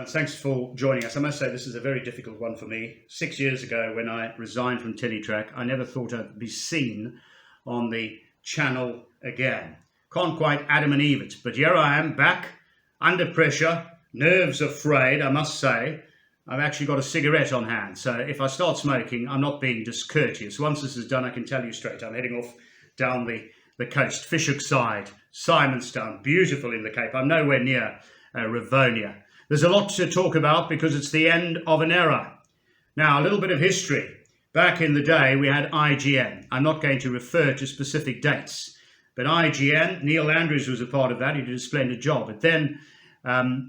Thanks for joining us. I must say this is a very difficult one for me. 6 years ago when I resigned from Tellytrack, I never thought I'd be seen on the channel again. Can't quite Adam and Eve it, but here I am back, under pressure, nerves are frayed, I must say. I've actually got a cigarette on hand, so if I start smoking, I'm not being discourteous. Once this is done, I can tell you straight, I'm heading off down the coast, Fishhook side, Simonstown, beautiful in the Cape. I'm nowhere near Rivonia. There's a lot to talk about because it's the end of an era. Now, a little bit of history. Back in the day, we had IGN. I'm not going to refer to specific dates, but IGN, Neil Andrews was a part of that. He did a splendid job. It then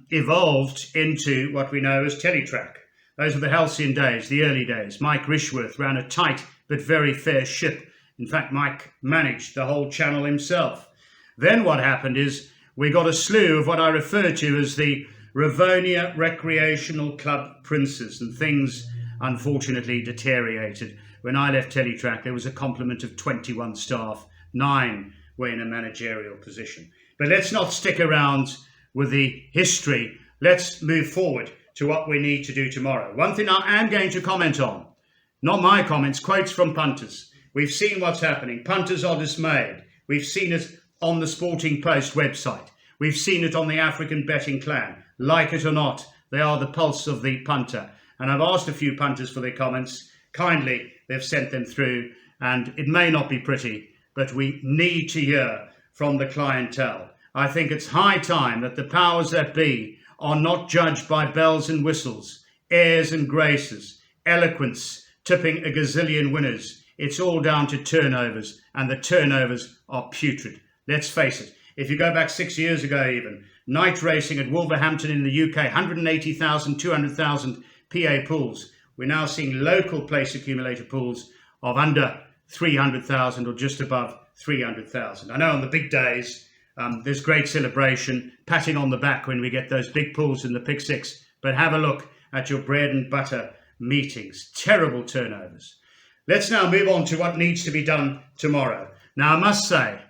evolved into what we know as Tellytrack. Those were the halcyon days, the early days. Mike Rishworth ran a tight but very fair ship. In fact, Mike managed the whole channel himself. Then what happened is we got a slew of what I refer to as the Rivonia Recreational Club Princes, and things unfortunately deteriorated. When I left Tellytrack, there was a complement of 21 staff, 9 were in a managerial position. But let's not stick around with the history. Let's move forward to what we need to do tomorrow. One thing I am going to comment on, not my comments, quotes from punters. We've seen what's happening. Punters are dismayed. We've seen it on the Sporting Post website. We've seen it on the African Betting Clan. Like it or not, they are the pulse of the punter. And I've asked a few punters for their comments. Kindly, they've sent them through. And it may not be pretty, but we need to hear from the clientele. I think it's high time that the powers that be are not judged by bells and whistles, airs and graces, eloquence, tipping a gazillion winners. It's all down to turnovers, and the turnovers are putrid. Let's face it. If you go back 6 years ago even, night racing at Wolverhampton in the UK, 180,000, 200,000 PA pools. We're now seeing local place accumulator pools of under 300,000 or just above 300,000. I know on the big days, there's great celebration, patting on the back when we get those big pools in the Pick Six, but have a look at your bread and butter meetings. Terrible turnovers. Let's now move on to what needs to be done tomorrow. Now, I must say,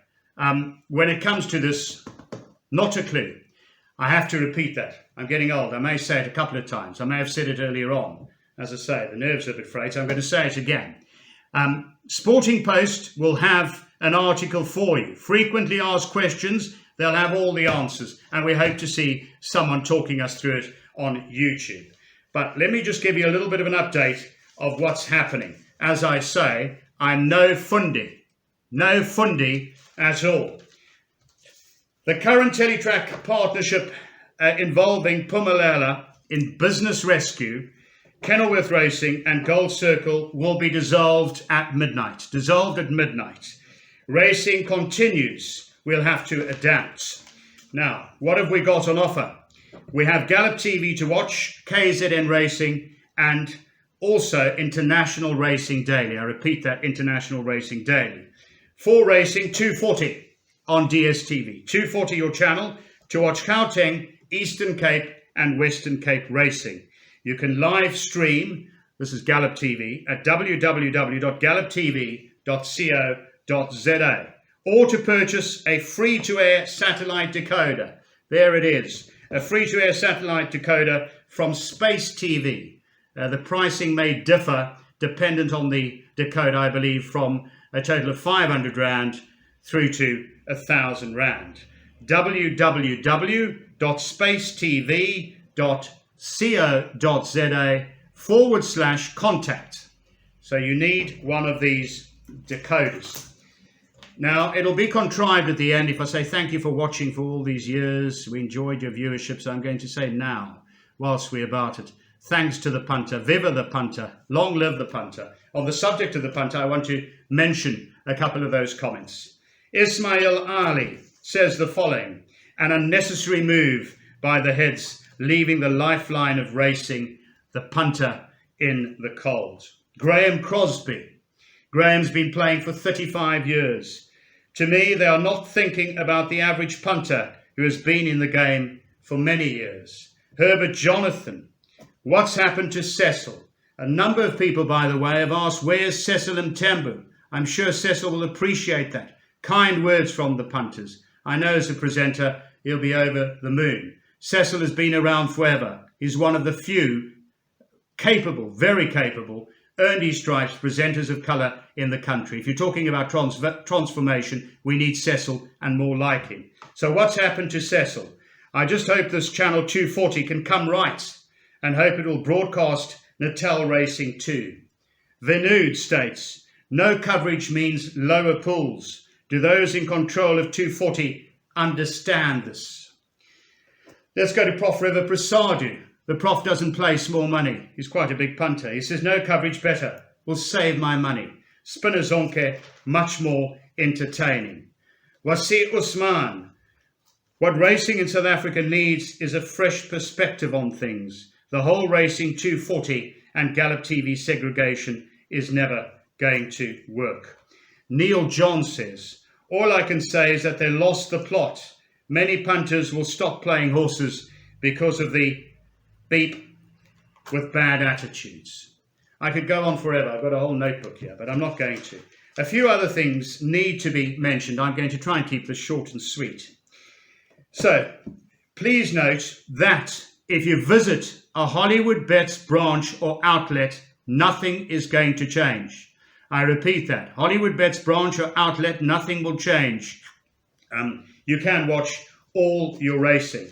when it comes to this, not a clue. I have to repeat that. I'm getting old. I may say it a couple of times. I may have said it earlier on. As I say, the nerves are a bit frayed, so I'm going to say it again. Sporting Post will have an article for you. Frequently asked questions, they'll have all the answers. And we hope to see someone talking us through it on YouTube. But let me just give you a little bit of an update of what's happening. As I say, I'm no fundy at all. The current Tellytrack partnership involving Phumelela in business rescue, Kenilworth Racing and Gold Circle will be dissolved at midnight. Racing continues. We'll have to adapt. Now, what have we got on offer? We have Gallop TV to watch, KZN Racing, and also International Racing Daily. I repeat that, International Racing Daily. For racing, 240 on DSTV. 240 your channel to watch Gauteng, Eastern Cape and Western Cape racing. You can live stream, this is Gallop TV, at www.galloptv.co.za, or to purchase a free-to-air satellite decoder. There it is, a free-to-air satellite decoder from Space TV. The pricing may differ dependent on the decoder, I believe, from a total of 500 Rand through to 1,000 Rand. www.spacetv.co.za/contact. So you need one of these decoders. Now, it'll be contrived at the end if I say thank you for watching for all these years. We enjoyed your viewership, so I'm going to say now, whilst we're about it, thanks to the punter. Viva the punter. Long live the punter. On the subject of the punter, I want to mention a couple of those comments. Ismail Ali says the following: an unnecessary move by the heads, leaving the lifeline of racing, the punter, in the cold. Graham Crosby. Graham's been playing for 35 years. To me, they are not thinking about the average punter who has been in the game for many years. Herbert Jonathan. What's happened to Cecil? A number of people, by the way, have asked, where's Cecil Mtembu? I'm sure Cecil will appreciate that. Kind words from the punters. I know as a presenter, he'll be over the moon. Cecil has been around forever. is one of the few capable, very capable, earned his stripes presenters of colour in the country. If you're talking about transformation, we need Cecil and more like him. So what's happened to Cecil? I just hope this channel 240 can come right and hope it will broadcast Natal Racing too. Venud states, no coverage means lower pools. Do those in control of 240 understand this? Let's go to Prof. River Prasadu. The Prof doesn't play small money. He's quite a big punter. He says, no coverage better. Will save my money. Spinner Zonke, much more entertaining. Wasi Usman. What racing in South Africa needs is a fresh perspective on things. The whole racing 240 and Gallop TV segregation is never going to work. Neil John says, all I can say is that they lost the plot. Many punters will stop playing horses because of the beep with bad attitudes. I could go on forever. I've got a whole notebook here, but I'm not going to. A few other things need to be mentioned. I'm going to try and keep this short and sweet. So please note that if you visit a Hollywoodbets branch or outlet, nothing is going to change. I repeat that. Hollywoodbets branch or outlet, nothing will change. You can watch all your racing.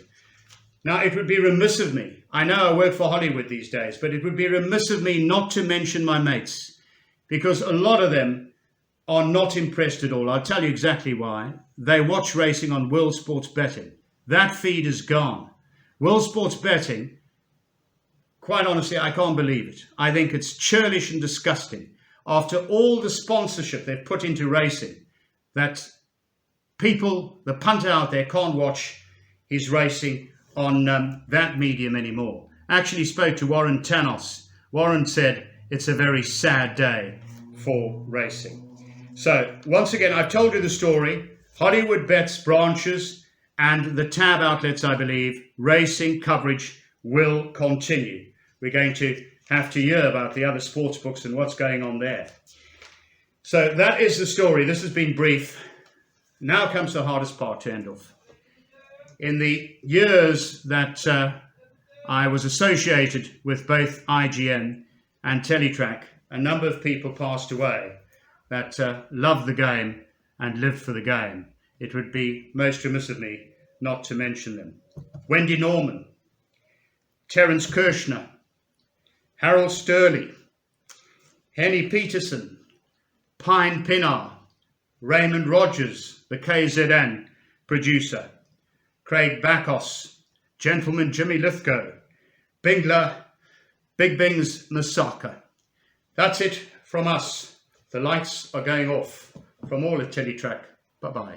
Now, it would be remiss of me, I know I work for Hollywood these days, but it would be remiss of me not to mention my mates, because a lot of them are not impressed at all. I'll tell you exactly why. They watch racing on World Sports Betting. That feed is gone. World Sports Betting, quite honestly, I can't believe it. I think it's churlish and disgusting. After all the sponsorship they've put into racing, that people, the punter out there, can't watch his racing on that medium anymore. I actually spoke to Warren Tanos. Warren said it's a very sad day for racing. So once again, I've told you the story. Hollywoodbets branches and the tab outlets, I believe, racing coverage will continue. We're going to have to hear about the other sports books and what's going on there. So that is the story. This has been brief. Now comes the hardest part to end off. In the years that I was associated with both IGN and Tellytrack, a number of people passed away that loved the game and lived for the game. It would be most remiss of me not to mention them. Wendy Norman, Terence Kirshner, Harold Sturley, Henny Peterson, Pine Pinar, Raymond Rogers, the KZN producer, Craig Backos, Gentleman Jimmy Lithgow, Bingler, Big Bings Masaka. That's it from us. The lights are going off from all at Tellytrack. Bye-bye.